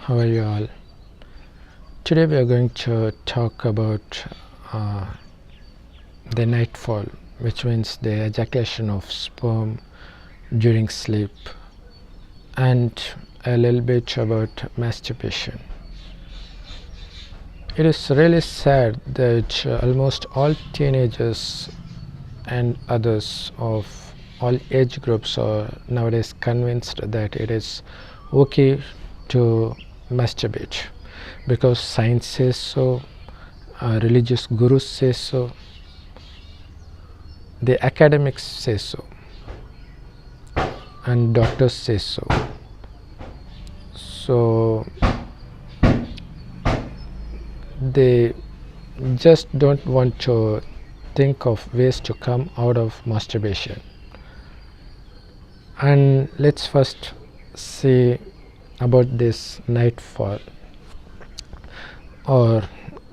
how are you all? Today we are going to talk about the nightfall, which means the ejaculation of sperm during sleep, and a little bit about masturbation. It is really sad that almost all teenagers and others of all age groups are nowadays convinced that it is okay to masturbate because science says so, religious gurus say so, the academics say so, and doctors say so. So they just don't want to think of ways to come out of masturbation. And let's first see about this nightfall or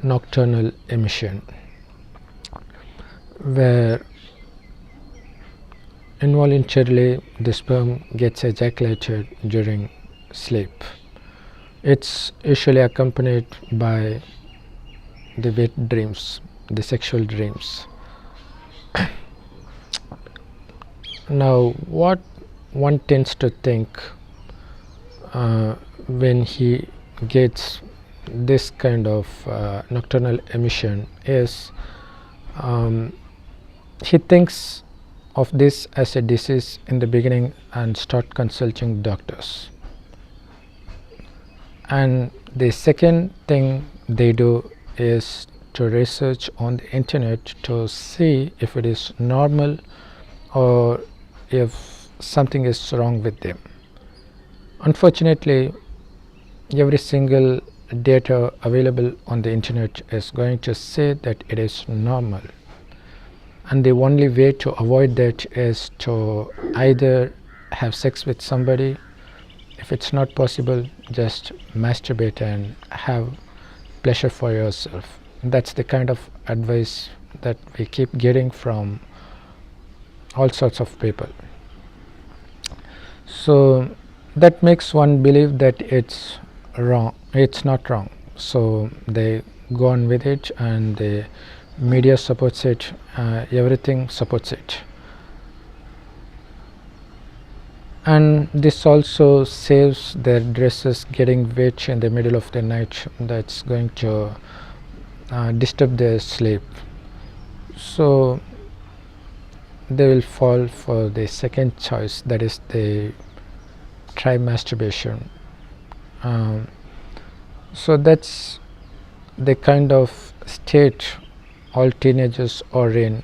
nocturnal emission, where involuntarily the sperm gets ejaculated during sleep. It's usually accompanied by the wet dreams, the sexual dreams. Now, what one tends to think when he gets this kind of nocturnal emission is he thinks of this as a disease in the beginning and start consulting doctors. And the second thing they do is to research on the internet to see if it is normal or if something is wrong with them. Unfortunately, every single data available on the internet is going to say that it is normal, and the only way to avoid that is to either have sex with somebody. If it's not possible, just masturbate and have pleasure for yourself. That's the kind of advice that we keep getting from all sorts of people. So that makes one believe that it's wrong. It's not wrong. So they go on with it, and the media supports it, everything supports it. And this also saves their dresses getting wet in the middle of the night. That's going to disturb their sleep. So they will fall for the second choice, that is they try masturbation. So that's the kind of state all teenagers are in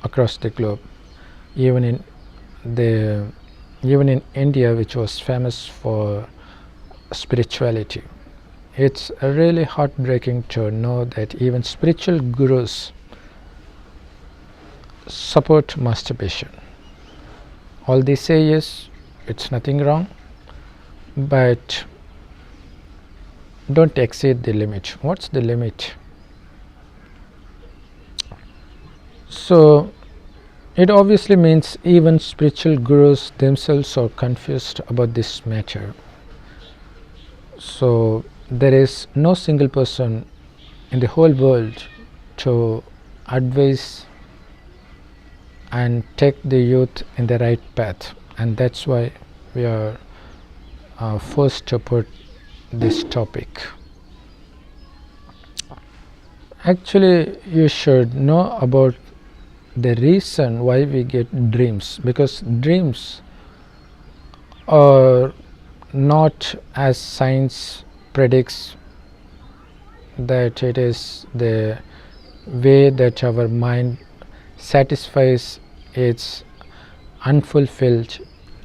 across the globe, even in India, which was famous for spirituality. It's really heartbreaking to know that even spiritual gurus support masturbation. All they say is it's nothing wrong, but don't exceed the limit. What's the limit? So it obviously means even spiritual gurus themselves are confused about this matter. So there is no single person in the whole world to advise and take the youth in the right path, and that's why we are forced to put this topic. Actually, you should know about the reason why we get dreams, because dreams are not as science predicts that it is the way that our mind satisfies its unfulfilled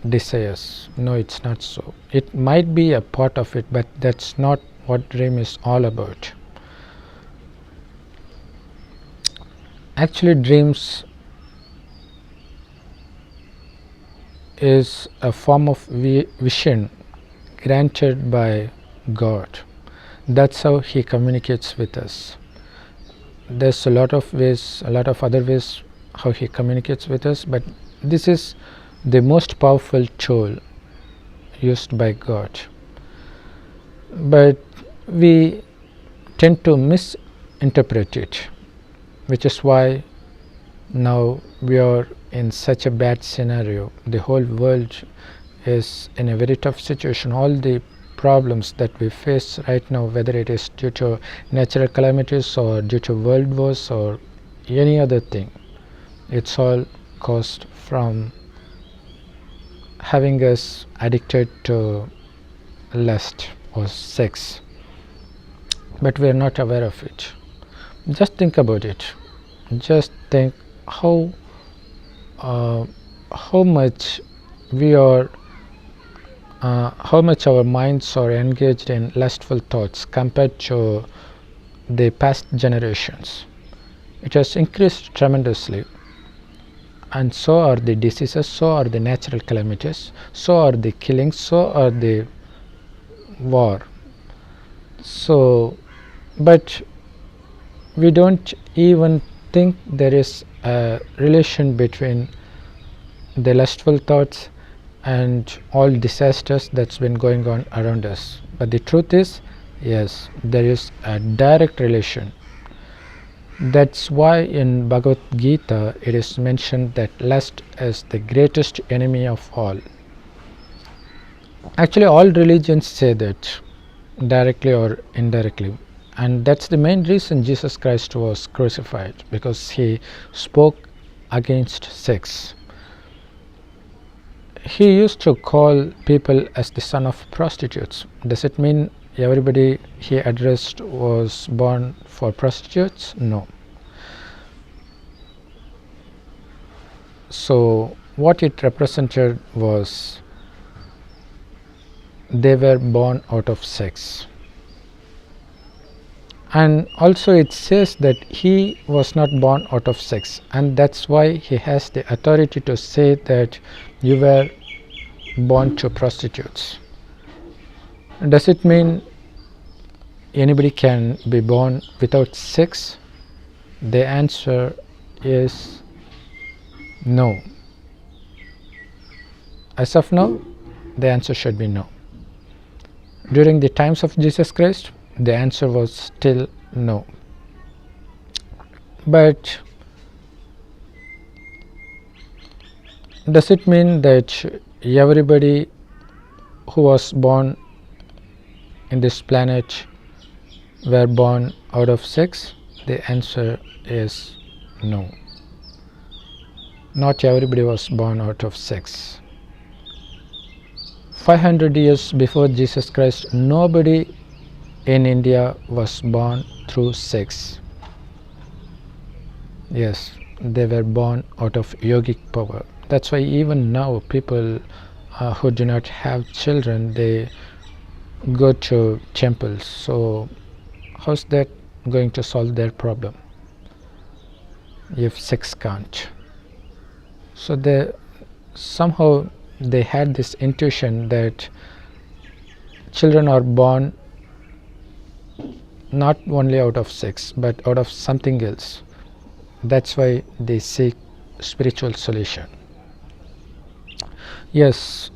desires. No, it's not so. It might be a part of it, but that's not what dream is all about. Actually, dreams is a form of vision granted by God. That's how He communicates with us. There's a lot of other ways how He communicates with us, but this is the most powerful tool used by God. but we tend to misinterpret it, which is why now we are in such a bad scenario. The whole world is in a very tough situation. All the problems that we face right now, whether it is due to natural calamities or due to world wars or any other thing, it's all caused from having us addicted to lust or sex, but we are not aware of it. Just think about it. Just think how much we are how much our minds are engaged in lustful thoughts compared to the past generations. It has increased tremendously, and so are the diseases, so are the natural calamities, so are the killings, so are the war. So, but we don't even think there is a relation between the lustful thoughts and all disasters that's been going on around us. But the truth is, yes, there is a direct relation. That's why in Bhagavad Gita it is mentioned that lust is the greatest enemy of all. Actually, all religions say that, directly or indirectly, and that's the main reason Jesus Christ was crucified, because he spoke against sex. He used to call people as the son of prostitutes. Does it mean everybody he addressed was born for prostitutes? No. So what it represented was they were born out of sex. And also it says that he was not born out of sex, and that's why he has the authority to say that you were born to prostitutes. Does it mean anybody can be born without sex? The answer is no. As of now, the answer should be no. During the times of Jesus Christ, the answer was still no. But does it mean that everybody who was born in this planet were born out of sex? The answer is no. Not everybody was born out of sex. 500 years before Jesus Christ, nobody in India was born through sex. Yes, they were born out of yogic power. That's why even now people who do not have children, they go to temples. So how's that going to solve their problem if sex can't? So they somehow they had this intuition that children are born not only out of sex but out of something else. That's why they seek spiritual solution. Yes,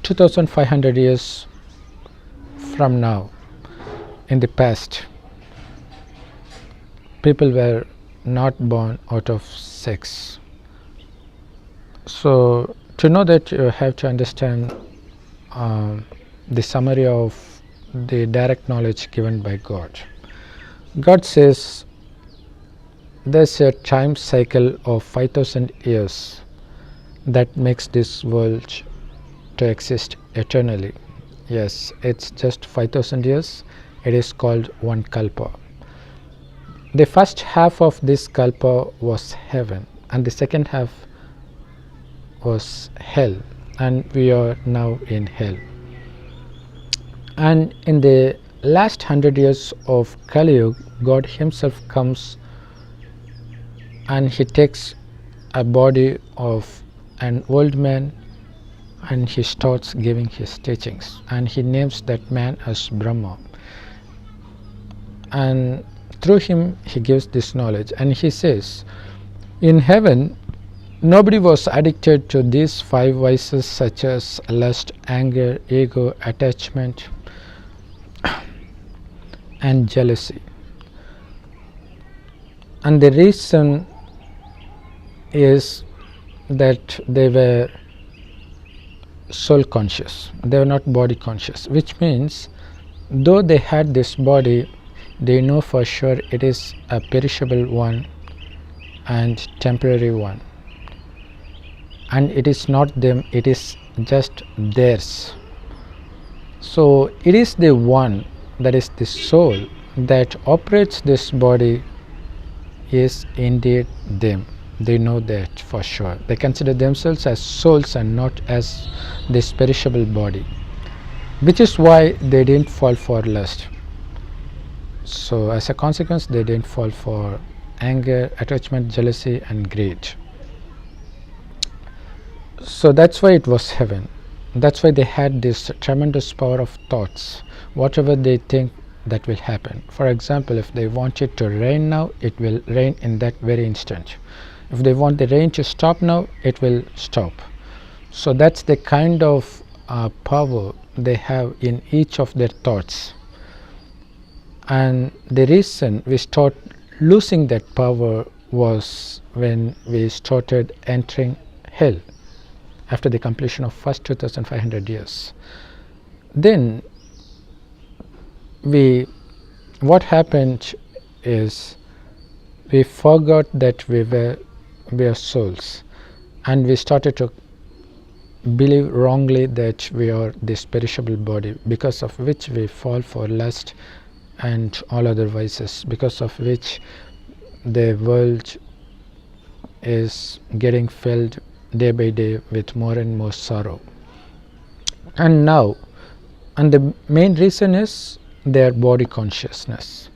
2500 years from now, in the past, people were not born out of sex. So to know that, you have to understand the summary of the direct knowledge given by God. God says there's a time cycle of 5000 years that makes this world to exist eternally. Yes, it's just 5000 years. It is called one kalpa. The first half of this kalpa was heaven, and the second half was hell, and we are now in hell. And in the last 100 years of Kali Yuga, God himself comes and he takes a body of an old man and he starts giving his teachings, and he names that man as Brahma, and through him he gives this knowledge, and he says in heaven Nobody was addicted to these 5 vices such as lust, anger, ego, attachment, and jealousy. And the reason is that they were soul conscious, they were not body conscious, which means though they had this body, they know for sure it is a perishable one and temporary one, and it is not them, it is just theirs. So it is the one, that is the soul, that operates this body is indeed them. They know that for sure. They consider themselves as souls and not as this perishable body, which is why they didn't fall for lust. So as a consequence, they didn't fall for anger, attachment, jealousy, and greed. So that's why it was heaven. That's why they had this tremendous power of thoughts. Whatever they think, that will happen. For example, if they want it to rain now, it will rain in that very instant. If they want the rain to stop now, it will stop. So that's the kind of power they have in each of their thoughts. And the reason we start losing that power was when we started entering hell after the completion of first 2500 years. Then what happened is we forgot that we are souls, and we started to believe wrongly that we are this perishable body, because of which we fall for lust and all other vices, because of which the world is getting filled day by day with more and more sorrow. And the main reason is their body consciousness.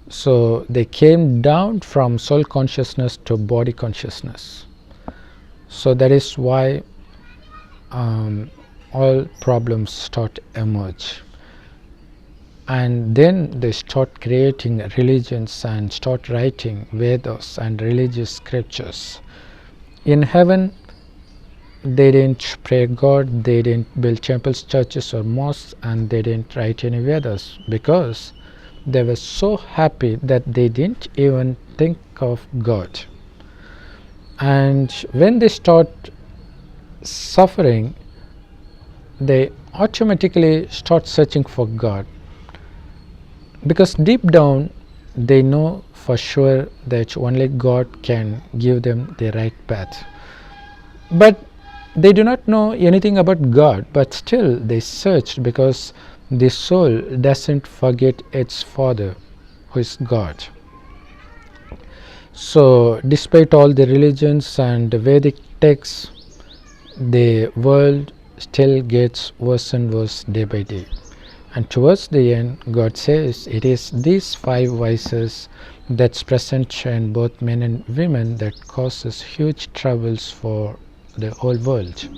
So they came down from soul consciousness to body consciousness. So that is why all problems start emerge. And then they start creating religions and start writing Vedas and religious scriptures. In heaven, they didn't pray God, they didn't build temples, churches, or mosques, and they didn't write any Vedas, because they were so happy that they didn't even think of God. And when they start suffering, they automatically start searching for God, because deep down they know for sure that only God can give them the right path. But they do not know anything about God, but still they searched, because the soul doesn't forget its Father, who is God. So despite all the religions and Vedic texts, the world still gets worse and worse day by day. And towards the end, God says it is these 5 vices that's present in both men and women that causes huge troubles for the whole world,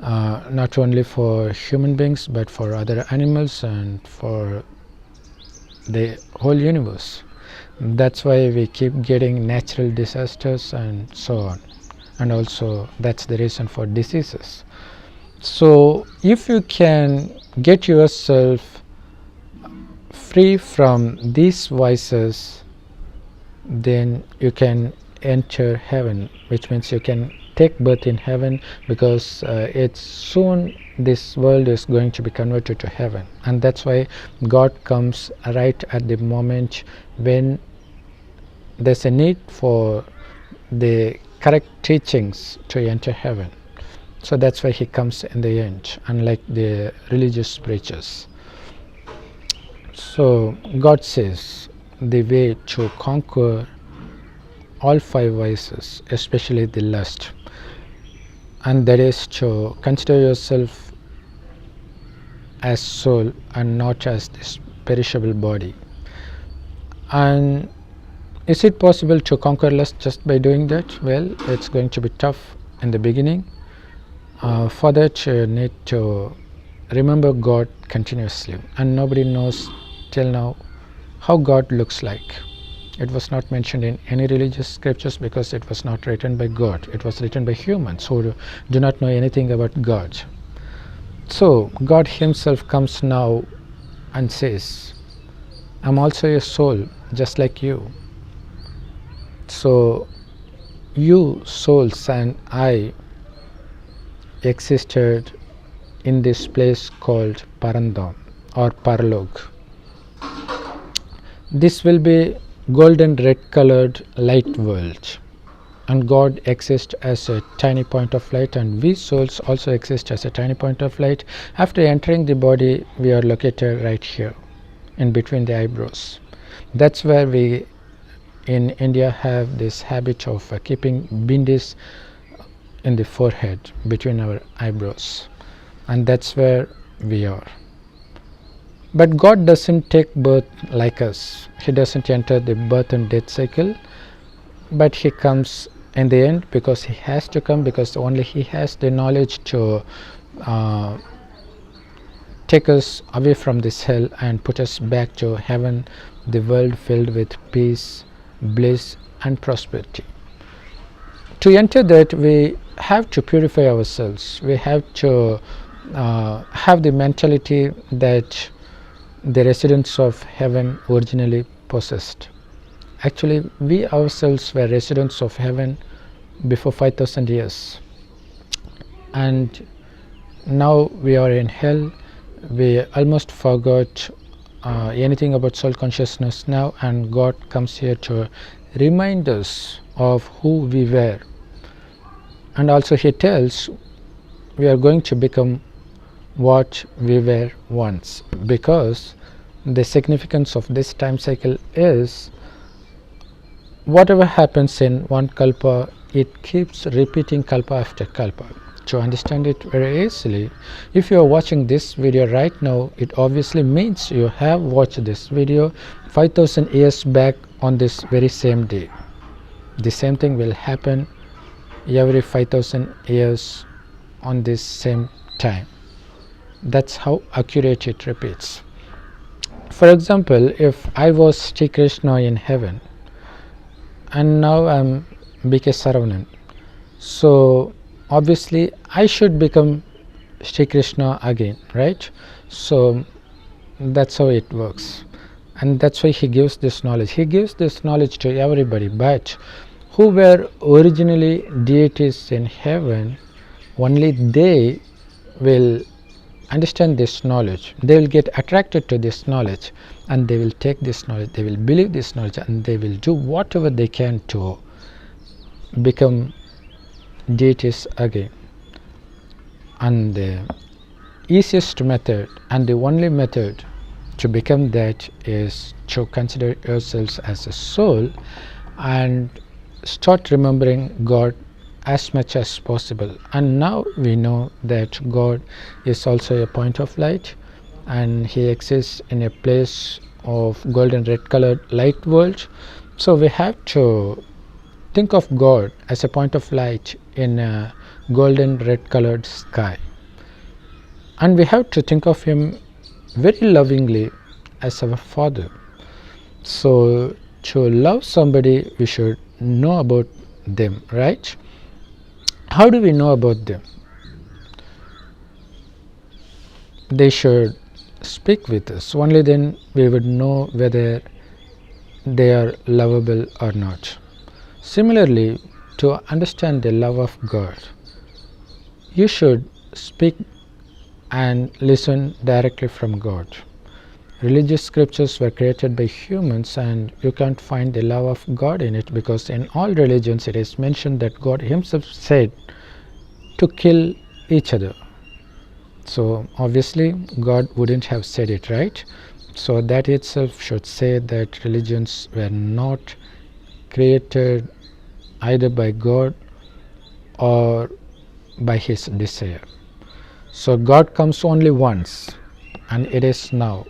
not only for human beings but for other animals and for the whole universe. That's why we keep getting natural disasters and so on, and also that's the reason for diseases. So if you can get yourself free from these vices, then you can enter heaven, which means you can take birth in heaven, because it's soon this world is going to be converted to heaven. And that's why God comes right at the moment when there's a need for the correct teachings to enter heaven. So that's why he comes in the end, unlike the religious preachers. So God says the way to conquer all 5 vices, especially the lust, and that is to consider yourself as soul and not as this perishable body. And is it possible to conquer lust just by doing that? Well, it's going to be tough in the beginning. For that you need to remember God continuously, and nobody knows till now how God looks like. It was not mentioned in any religious scriptures because it was not written by God. It was written by humans who do not know anything about God. So God himself comes now and says, I'm also a soul just like you. So you souls and I existed in this place called Parandam or Parlog. This will be golden red colored light world, and God exists as a tiny point of light, and we souls also exist as a tiny point of light. After entering the body, we are located right here in between the eyebrows. That's where we in India have this habit of keeping bindis in the forehead between our eyebrows, and that's where we are. But God doesn't take birth like us. He doesn't enter the birth and death cycle, but he comes in the end because he has to come, because only he has the knowledge to take us away from this hell and put us back to heaven, the world filled with peace, bliss and prosperity. To enter that, we have to purify ourselves. We have to have the mentality that the residents of heaven originally possessed. Actually, we ourselves were residents of heaven before 5,000 years, and now we are in hell. We almost forgot anything about soul consciousness now, and God comes here to remind us of who we were. And also he tells we are going to become what we were once, because the significance of this time cycle is whatever happens in one kalpa, it keeps repeating kalpa after kalpa. To understand it very easily, if you are watching this video right now, it obviously means you have watched this video 5,000 years back on this very same day. The same thing will happen every 5,000 years on this same time. That's how accurate it repeats. For example, if I was Sri Krishna in heaven and now I'm BK Saravanan, so obviously I should become Sri Krishna again, right? So that's how it works, and that's why he gives this knowledge. He gives this knowledge to everybody, but who were originally deities in heaven, only they will understand this knowledge. They will get attracted to this knowledge, and they will take this knowledge, they will believe this knowledge, and they will do whatever they can to become deities again. And the easiest method and the only method to become that is to consider yourselves as a soul and start remembering God as much as possible. And now we know that God is also a point of light, and he exists in a place of golden red colored light world. So we have to think of God as a point of light in a golden red colored sky, and we have to think of him very lovingly as our Father. So to love somebody, we should know about them, right? How do we know about them? They should speak with us. Only then we would know whether they are lovable or not. Similarly, to understand the love of God, you should speak and listen directly from God. Religious scriptures were created by humans, and you can't find the love of God in it, because in all religions it is mentioned that God himself said to kill each other. So obviously God wouldn't have said it, right? So that itself should say that religions were not created either by God or by his desire. So God comes only once, and it is now.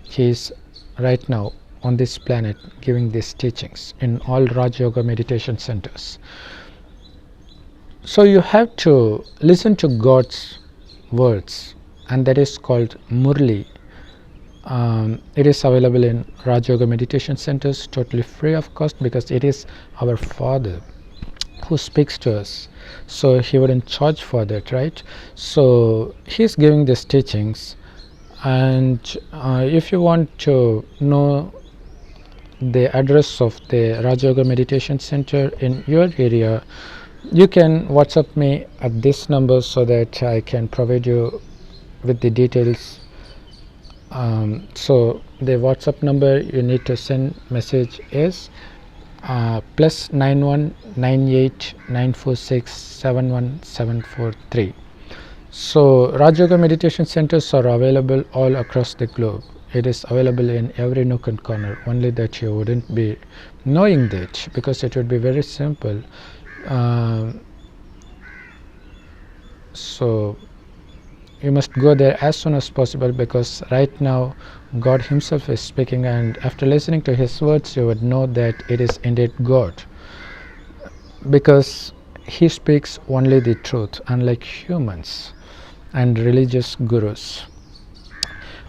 He is right now on this planet giving these teachings in all Raj Yoga meditation centers. So you have to listen to God's words, and that is called Murli. It is available in Raj Yoga meditation centers, totally free of cost, because it is our Father who speaks to us, so he wouldn't charge for that, right? So he's giving these teachings, and if you want to know the address of the Raj Yoga meditation center in your area, you can WhatsApp me at this number so that I can provide you with the details. So the WhatsApp number you need to send message is plus 919894671743. So Raj Yoga meditation centers are available all across the globe. It is available in every nook and corner, only that you wouldn't be knowing that, because it would be very simple. So you must go there as soon as possible, because right now God himself is speaking, and after listening to his words you would know that it is indeed God, because he speaks only the truth, unlike humans and religious gurus.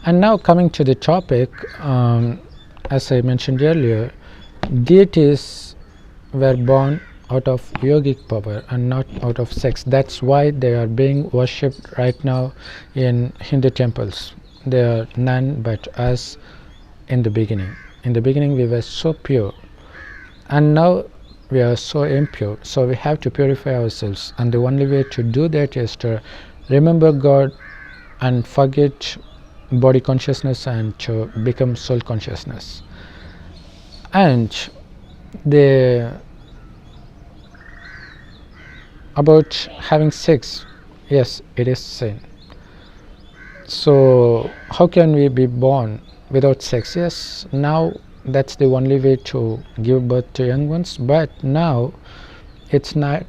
And now coming to the topic, as I mentioned earlier, deities were born out of yogic power and not out of sex. That's why they are being worshipped right now in Hindu temples. They are none but us in the beginning. In the beginning we were so pure, and now we are so impure. So we have to purify ourselves, and the only way to do that is to remember God and forget body consciousness and to become soul consciousness. And the about having sex, yes, it is sin. So how can we be born without sex? Yes, now that's the only way to give birth to young ones, but now it's not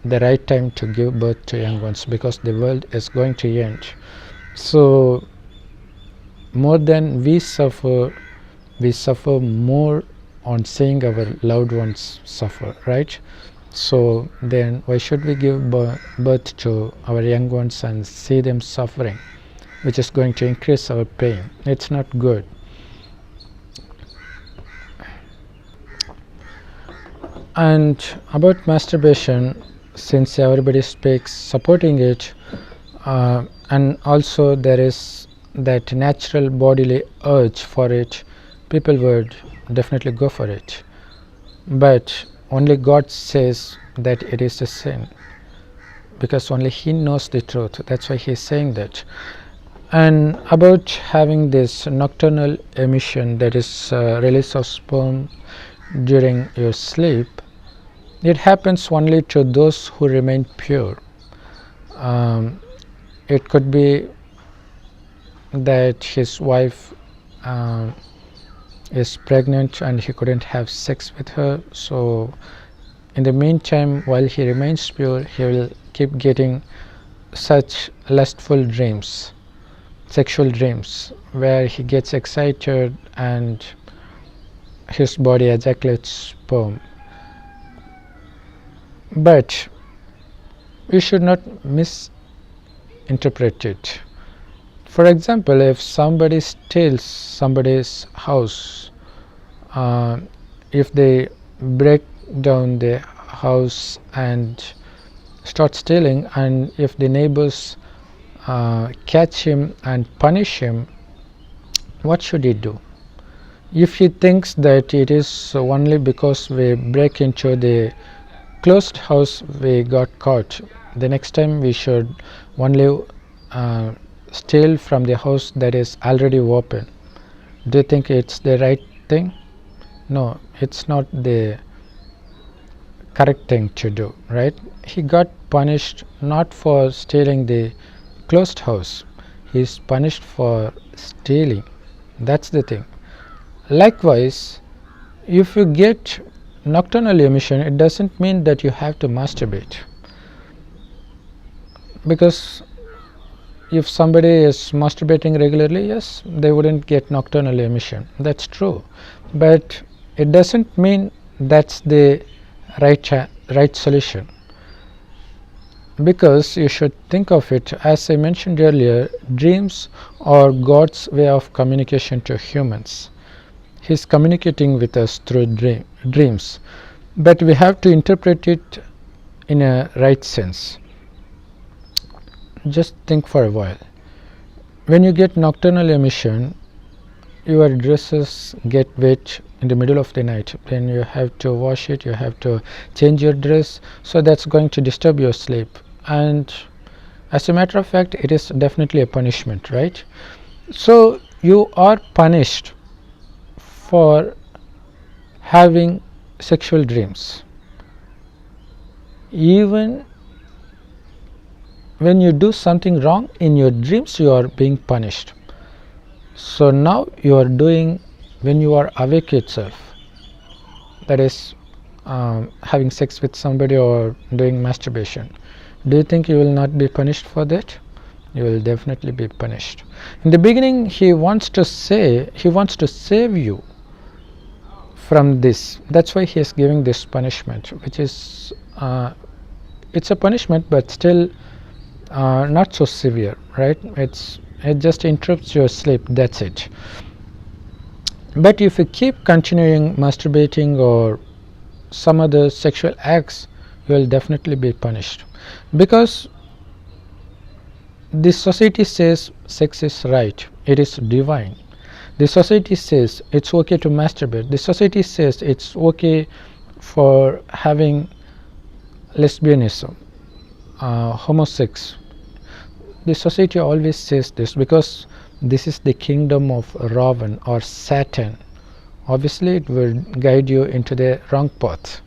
the right time to give birth to young ones, because the world is going to end. So more than we suffer more on seeing our loved ones suffer, right? So then why should we give birth to our young ones and see them suffering, which is going to increase our pain? It's not good. And about masturbation, since everybody speaks supporting it, and also there is that natural bodily urge for it, people would definitely go for it. But only God says that it is a sin, because only he knows the truth. That's why he is saying that. And about having this nocturnal emission, that is release of sperm during your sleep, it happens only to those who remain pure. It could be that his wife is pregnant and he couldn't have sex with her, so in the meantime, while he remains pure, he will keep getting such lustful dreams, sexual dreams, where he gets excited and his body ejaculates sperm. But we should not misinterpret it. For example, if somebody steals somebody's house, if they break down the house and start stealing, and if the neighbors catch him and punish him, what should he do? If he thinks that it is only because we break into the closed house we got caught, the next time we should only steal from the house that is already open. Do you think it's the right thing? No, it's not the correct thing to do, right? He got punished not for stealing the closed house, he is punished for stealing. That's the thing. Likewise, if you get nocturnal emission, it doesn't mean that you have to masturbate, because if somebody is masturbating regularly, yes, they wouldn't get nocturnal emission. That's true, but it doesn't mean that's the right solution, because you should think of it, as I mentioned earlier, dreams are God's way of communication to humans. He's communicating with us through dreams, but we have to interpret it in a right sense. Just think for a while. When you get nocturnal emission, your dresses get wet in the middle of the night. When you have to wash it, you have to change your dress, so that's going to disturb your sleep. And as a matter of fact, it is definitely a punishment, right? So you are punished for having sexual dreams. Even when you do something wrong in your dreams, you are being punished. So now you are doing, when you are awake itself, that is having sex with somebody or doing masturbation, do you think you will not be punished for that? You will definitely be punished. In the beginning, he wants to save you from this. That's why he is giving this punishment, which is it's a punishment, but still not so severe, right? It just interrupts your sleep, that's it. But if you keep continuing masturbating or some other sexual acts, you will definitely be punished, because the society says sex is right, it is divine. The society says it's okay to masturbate. The society says it's okay for having lesbianism, homosex. The society always says this because this is the kingdom of Ravan or Satan. Obviously it will guide you into the wrong path.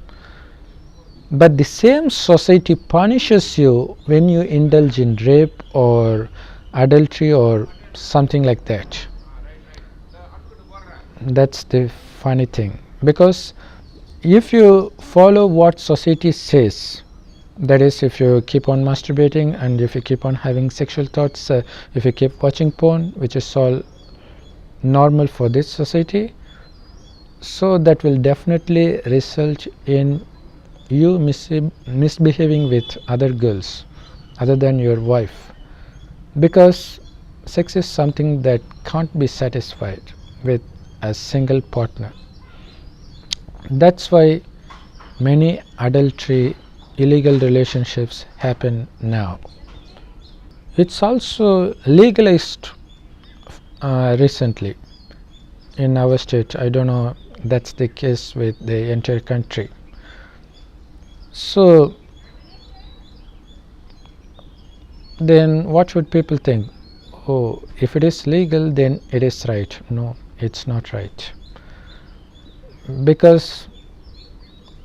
But the same society punishes you when you indulge in rape or adultery or something like that. That's the funny thing, because if you follow what society says, that is, if you keep on masturbating and if you keep on having sexual thoughts, if you keep watching porn, which is all normal for this society, so that will definitely result in you misbehaving with other girls other than your wife, because sex is something that can't be satisfied with a single partner. That's why many adultery, illegal relationships happen now. It's also legalized recently in our state. I don't know that's the case with the entire country. So then what should people think? Oh, if it is legal, then it is right. No, it's not right, because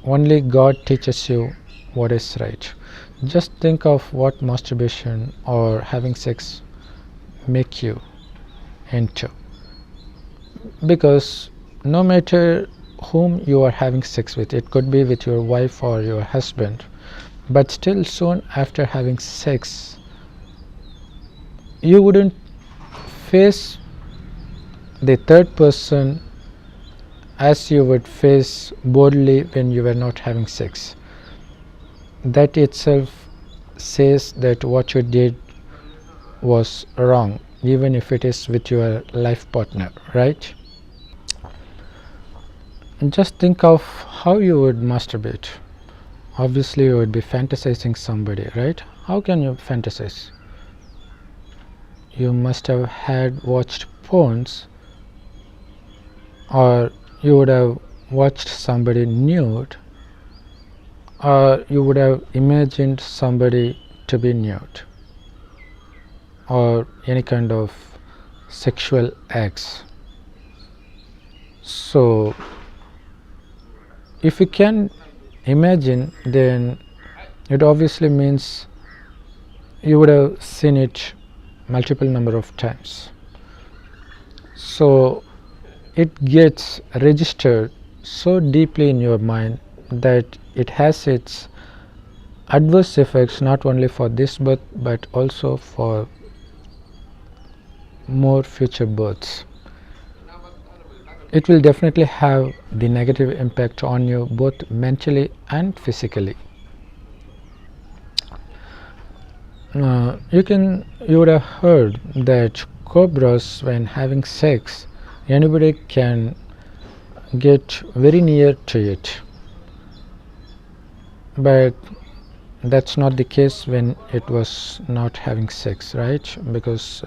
only God teaches you what is right. Just think of what masturbation or having sex make you into, because no matter whom you are having sex with, it could be with your wife or your husband, but still soon after having sex you wouldn't face the third person as you would face boldly when you were not having sex. That itself says that what you did was wrong, even if it is with your life partner, right? And just think of how you would masturbate. Obviously you would be fantasizing somebody, right? How can you fantasize? You must have had watched porns, or you would have watched somebody nude, or you would have imagined somebody to be nude, or any kind of sexual acts. So if you can imagine, then it obviously means you would have seen it multiple number of times. So it gets registered so deeply in your mind that it has its adverse effects not only for this birth but also for more future births. It will definitely have the negative impact on you both mentally and physically. You would have heard that cobras, when having sex, anybody can get very near to it, but that's not the case when it was not having sex, right? Because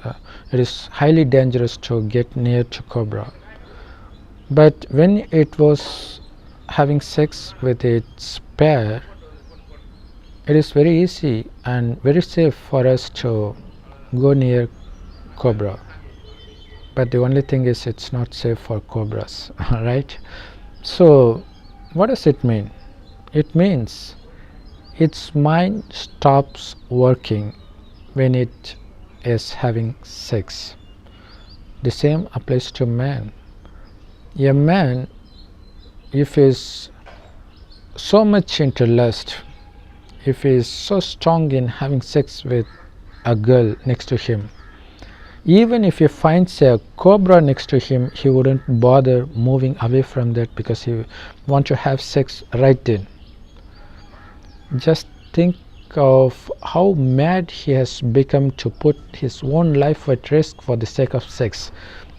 it is highly dangerous to get near to cobra. But when it was having sex with its pair, it is very easy and very safe for us to go near cobra. But the only thing is, it's not safe for cobras, right? So what does it mean? It means its mind stops working when it is having sex. The same applies to man. A man, if he is so much into lust, if he is so strong in having sex with a girl next to him, even if he finds a cobra next to him, he wouldn't bother moving away from that because he wants to have sex right then. Just think of how mad he has become to put his own life at risk for the sake of sex.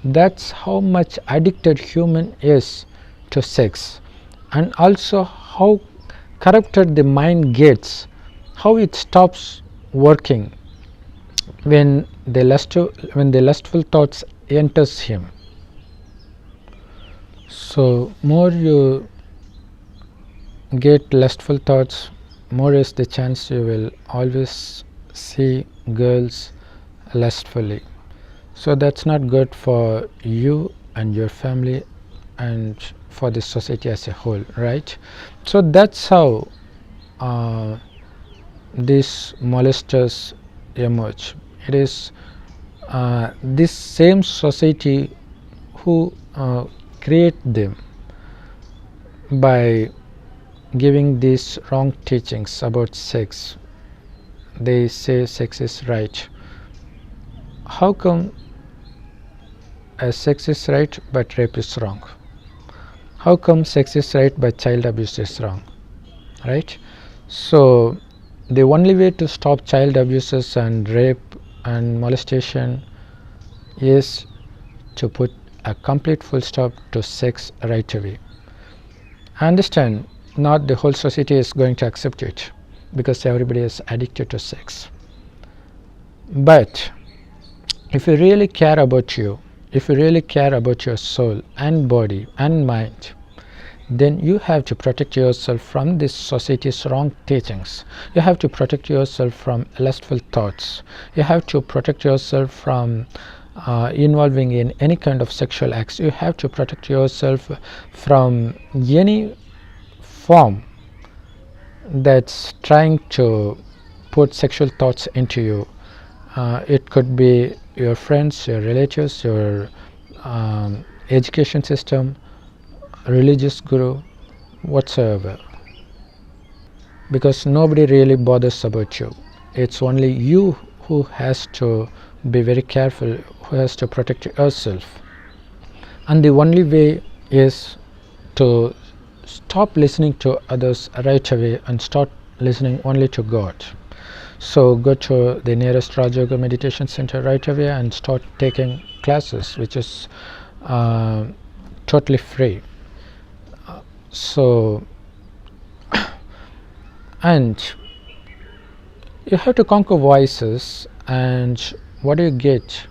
That's how much addicted human is to sex, and also how corrupted the mind gets, how it stops working when the lustful thoughts enters him. So more you get lustful thoughts, more is the chance you will always see girls lustfully. So that's not good for you and your family and for the society as a whole, right? So that's how these molesters emerge. It is this same society who create them by giving these wrong teachings about sex. They say sex is right. How come sex is right but rape is wrong? How come sex is right but child abuse is wrong, right? So the only way to stop child abuses and rape and molestation is to put a complete full stop to sex right away. I understand not the whole society is going to accept it because everybody is addicted to sex, but if you really care about you, if you really care about your soul and body and mind, then you have to protect yourself from this society's wrong teachings. You have to protect yourself from lustful thoughts. You have to protect yourself from involving in any kind of sexual acts. You have to protect yourself from any form that's trying to put sexual thoughts into you. It could be your friends, your relatives, your education system, religious guru, whatsoever, because nobody really bothers about you. It's only you who has to be very careful, who has to protect yourself, and the only way is to stop listening to others right away and start listening only to God. So go to the nearest Raj Yoga meditation center right away and start taking classes, which is totally free. So and you have to conquer vices, and what do you get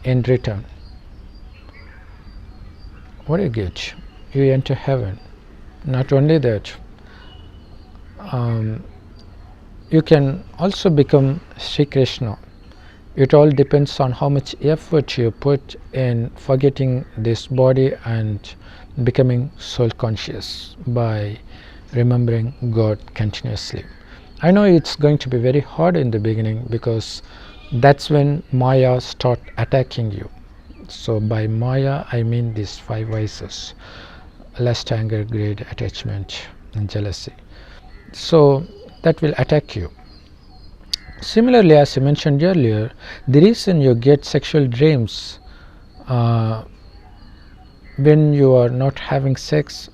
in return? What do you get? You enter heaven. Not only that, you can also become Sri Krishna. It all depends on how much effort you put in forgetting this body and becoming soul conscious by remembering God continuously. I know it's going to be very hard in the beginning because that's when Maya start attacking you. So by Maya I mean these 5 vices: lust, anger, greed, attachment and jealousy. So that will attack you. Similarly, as I mentioned earlier, the reason you get sexual dreams when you are not having sex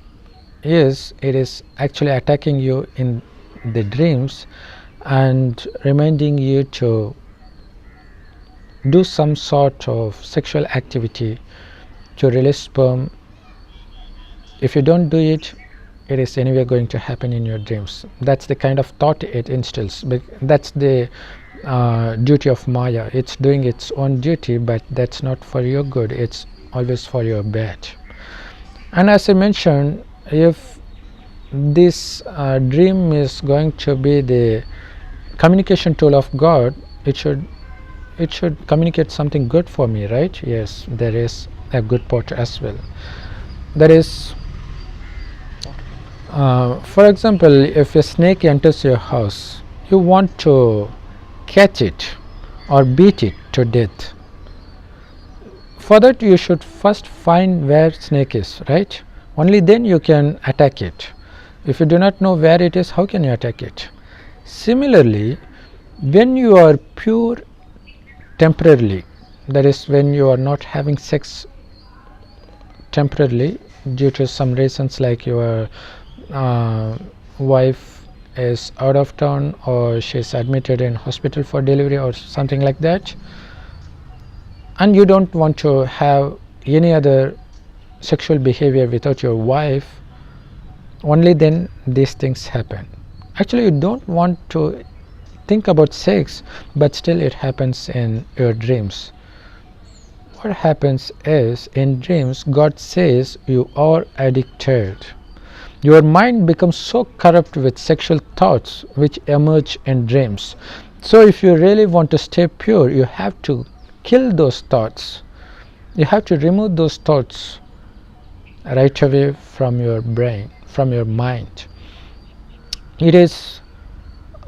is it is actually attacking you in the dreams, and reminding you to do some sort of sexual activity to release sperm. If you don't do it, it is anyway going to happen in your dreams. That's the kind of thought it instills. That's the duty of Maya. It's doing its own duty, but that's not for your good. It's always for your bad. And as I mentioned, if this dream is going to be the communication tool of God, it should communicate something good for me, right? Yes, there is a good part as well. That is, for example, if a snake enters your house, you want to catch it or beat it to death. For that, you should first find where snake is, right? Only then you can attack it. If you do not know where it is, how can you attack it? Similarly, when you are pure temporarily, that is, when you are not having sex temporarily due to some reasons, like your wife is out of town or she is admitted in hospital for delivery or something like that, and you don't want to have any other sexual behavior without your wife, only then these things happen. Actually, you don't want to think about sex, but still it happens in your dreams. What happens is, in dreams, God says you are addicted. Your mind becomes so corrupt with sexual thoughts which emerge in dreams. So if you really want to stay pure, you have to kill those thoughts. You have to remove those thoughts right away from your brain, from your mind. It is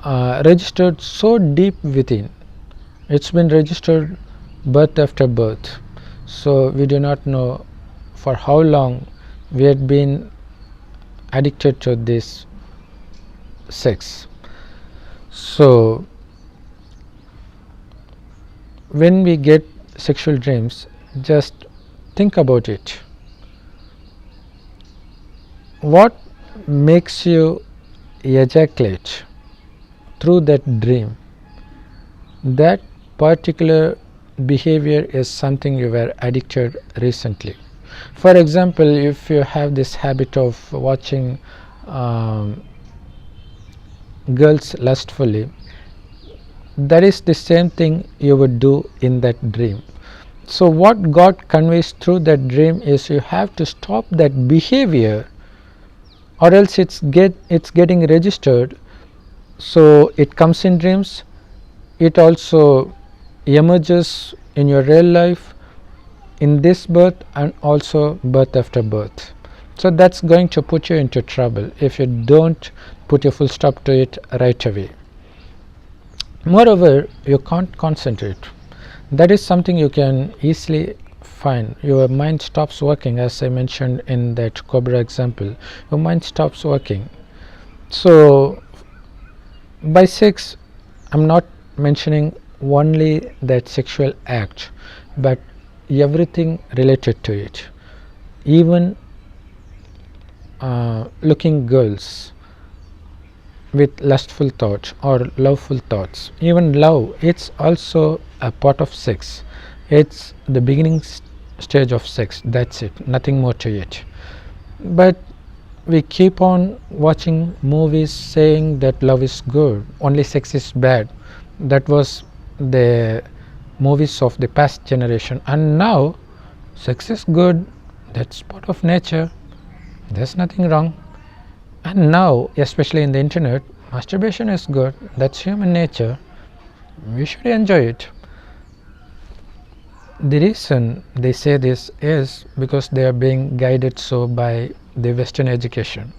registered so deep within. It's been registered birth after birth. So we do not know for how long we had been addicted to this sex. So when we get sexual dreams, just think about it. What makes you ejaculate through that dream? That particular behavior is something you were addicted recently. For example, if you have this habit of watching girls lustfully, that is the same thing you would do in that dream. So what God conveys through that dream is you have to stop that behavior, or else it's getting registered. So it comes in dreams, it also emerges in your real life, in this birth and also birth after birth. So that's going to put you into trouble if you don't put a full stop to it right away. Moreover, you can't concentrate. That is something you can easily find. Your mind stops working, as I mentioned in that cobra example. Your mind stops working. So by sex, I'm not mentioning only that sexual act, but everything related to it. Even looking girls with lustful thoughts or loveful thoughts. Even love, it's also a part of sex. It's the beginning stage of sex. That's it, nothing more to it. But we keep on watching movies saying that love is good, only sex is bad. That was the movies of the past generation, and now sex is good, that's part of nature, there's nothing wrong. And now, especially in the internet, masturbation is good, that's human nature, we should enjoy it. The reason they say this is because they are being guided so by the Western education,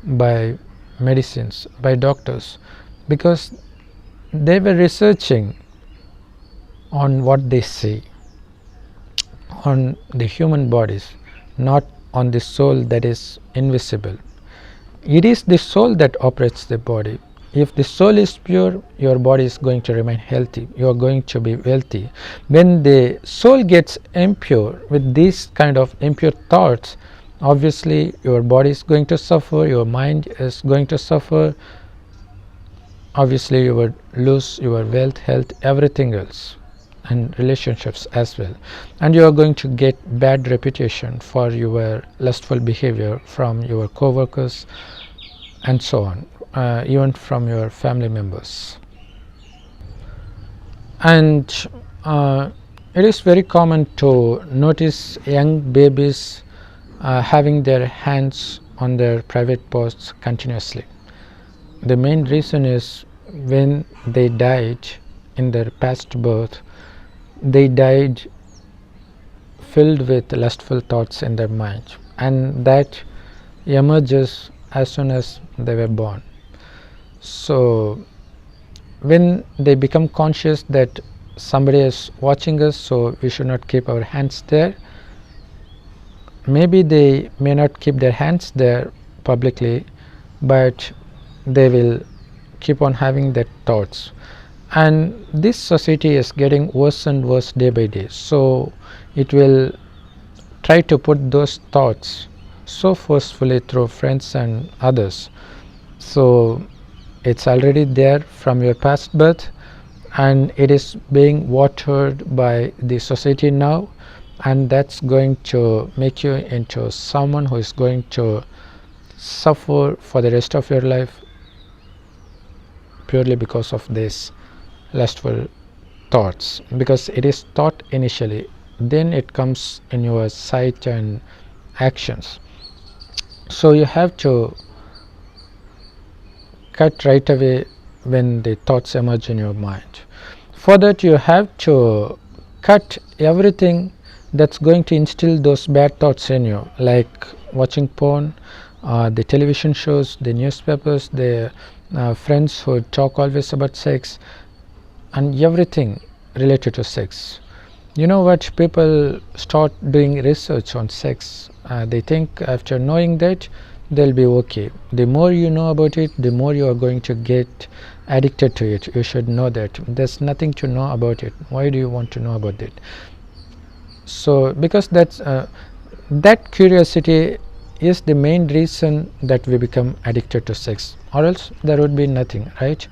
by medicines, by doctors, because they were researching on what they see, on the human bodies, not on the soul that is invisible. It is the soul that operates the body. If the soul is pure, your body is going to remain healthy, you are going to be wealthy. When the soul gets impure with these kind of impure thoughts, obviously your body is going to suffer, your mind is going to suffer, obviously you would lose your wealth, health, everything else, and relationships as well, and you are going to get bad reputation for your lustful behavior from your co-workers and so on, even from your family members. And it is very common to notice young babies having their hands on their private parts continuously. The main reason is when they died in their past birth, they died filled with lustful thoughts in their mind, and that emerges as soon as they were born. So when they become conscious that somebody is watching us, so we should not keep our hands there, maybe they may not keep their hands there publicly, but they will keep on having that thoughts, and this society is getting worse and worse day by day, so it will try to put those thoughts so forcefully through friends and others. So it's already there from your past birth, and it is being watered by the society now, and that's going to make you into someone who is going to suffer for the rest of your life purely because of this lustful thoughts, because it is thought initially, then it comes in your sight and actions. So you have to cut right away when the thoughts emerge in your mind. For that, you have to cut everything that's going to instill those bad thoughts in you, like watching porn, the television shows, the newspapers, the friends who talk always about sex, and everything related to sex. You know what, people start doing research on sex, they think after knowing that they'll be okay. The more you know about it, the more you are going to get addicted to it. You should know that there's nothing to know about it. Why do you want to know about it? So because that's that curiosity is the main reason that we become addicted to sex, or else there would be nothing, right?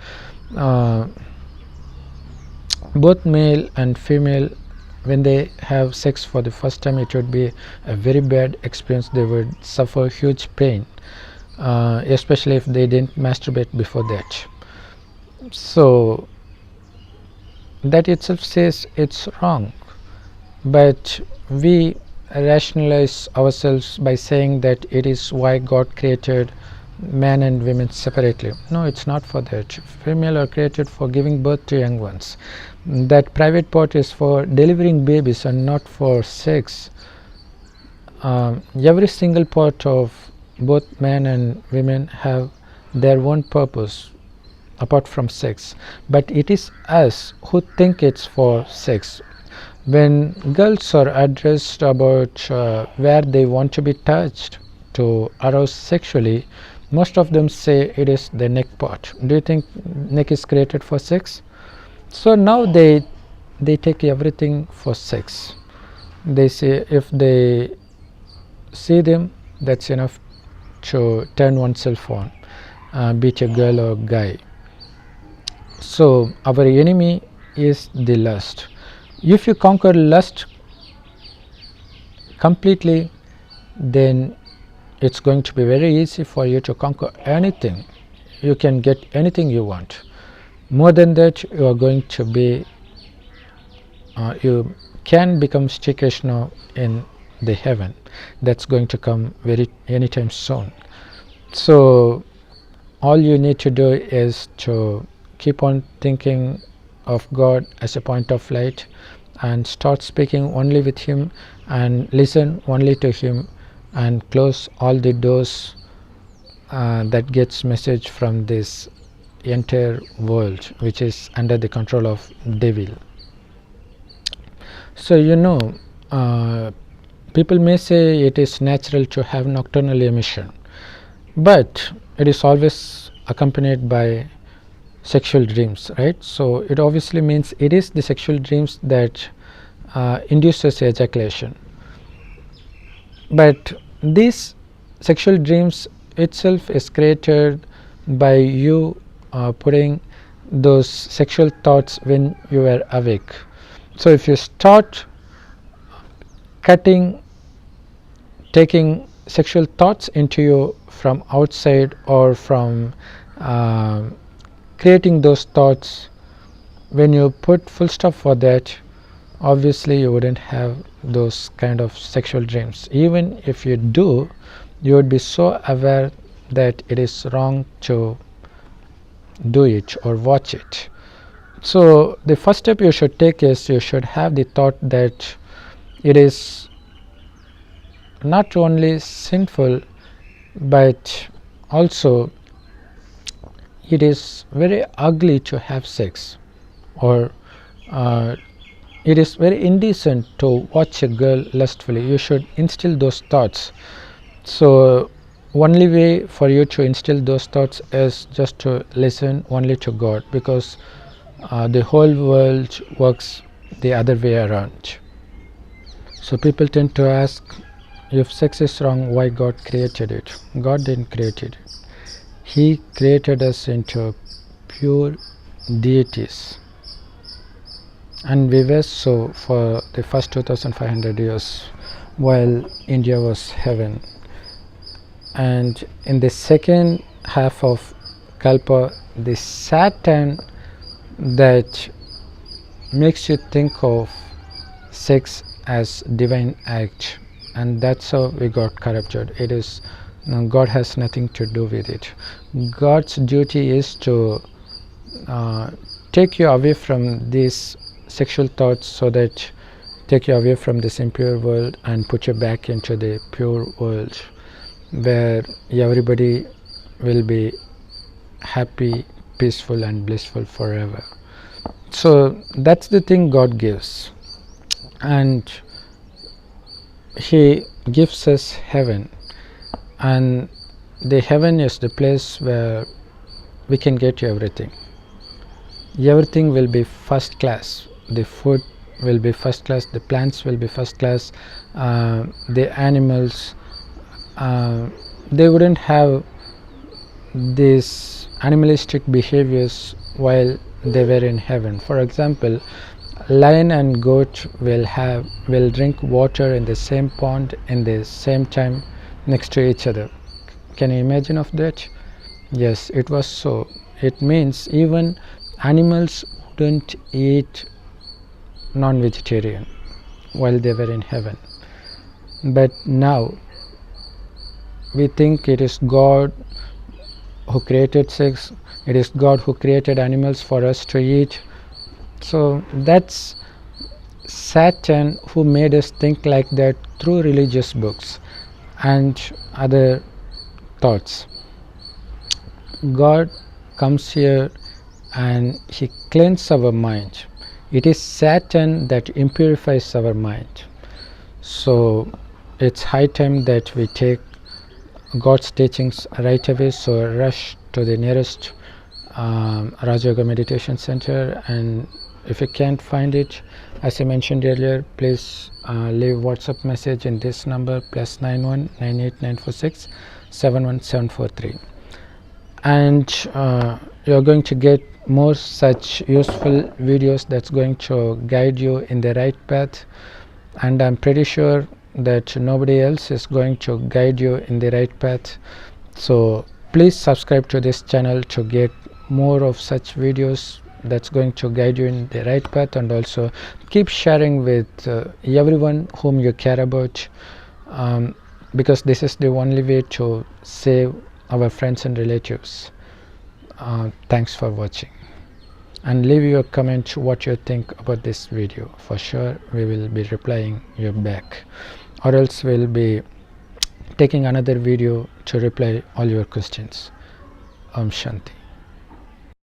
Both male and female, when they have sex for the first time, it would be a very bad experience. They would suffer huge pain, especially if they didn't masturbate before that. So that itself says it's wrong, but we rationalize ourselves by saying that it is why God created man and women separately. No, it's not for that. Female are created for giving birth to young ones. That private part is for delivering babies and not for sex. Every single part of both men and women have their own purpose apart from sex, but it is us who think it's for sex. When girls are addressed about where they want to be touched to arouse sexually, most of them say it is the neck part. Do you think neck is created for sex? So now they take everything for sex. They say if they see them, that's enough to turn oneself on, be it a girl or guy. So our enemy is the lust. If you conquer lust completely, then it's going to be very easy for you to conquer anything. You can get anything you want. More than that, you are going to be you can become Shri Krishna in the heaven. That's going to come anytime soon. So all you need to do is to keep on thinking of God as a point of light, and start speaking only with Him, and listen only to Him, and close all the doors that gets message from this entire world which is under the control of devil. So people may say it is natural to have nocturnal emission, but it is always accompanied by sexual dreams, right? So it obviously means it is the sexual dreams that induces ejaculation. But these sexual dreams itself is created by you putting those sexual thoughts when you are awake. So if you start taking sexual thoughts into you from outside, or from creating those thoughts, when you put full stop for that, obviously you wouldn't have those kind of sexual dreams. Even if you do, you would be so aware that it is wrong to do it or watch it. So the first step you should take is you should have the thought that it is not only sinful, but also it is very ugly to have sex, or it is very indecent to watch a girl lustfully. You should instill those thoughts. So only way for you to instill those thoughts is just to listen only to God, because the whole world works the other way around. So people tend to ask, if sex is wrong, why God created it? God didn't create it. He created us into pure deities, and we were so for the first 2500 years while India was heaven. And in the second half of Kalpa, the Satan that makes you think of sex as divine act, and that's how we got corrupted. It is God has nothing to do with it. God's duty is to take you away from these sexual thoughts, so that take you away from this impure world and put you back into the pure world, where everybody will be happy, peaceful and blissful forever. So that's the thing God gives, and He gives us heaven, and the heaven is the place where we can get everything. Everything will be first class. The food will be first class, the plants will be first class, the animals, they wouldn't have these animalistic behaviors while they were in heaven. For example, lion and goat will drink water in the same pond in the same time next to each other. Can you imagine of that? Yes, it was so. It means even animals wouldn't eat non-vegetarian while they were in heaven. But now we think it is God who created sex, it is God who created animals for us to eat. So that's Satan who made us think like that through religious books and other thoughts. God comes here and He cleanses our mind. It is Satan that impurifies our mind. So it's high time that we take God's teachings right away. So rush to the nearest Raja Yoga meditation center, and if you can't find it, as I mentioned earlier, please leave WhatsApp message in this number +91 98946 71743, and you're going to get more such useful videos that's going to guide you in the right path, and I'm pretty sure that nobody else is going to guide you in the right path. So please subscribe to this channel to get more of such videos that's going to guide you in the right path, and also keep sharing with everyone whom you care about, because this is the only way to save our friends and relatives. Thanks for watching, and leave your comment what you think about this video. For sure we will be replying you back, or else we'll be taking another video to reply all your questions. Om Shanti.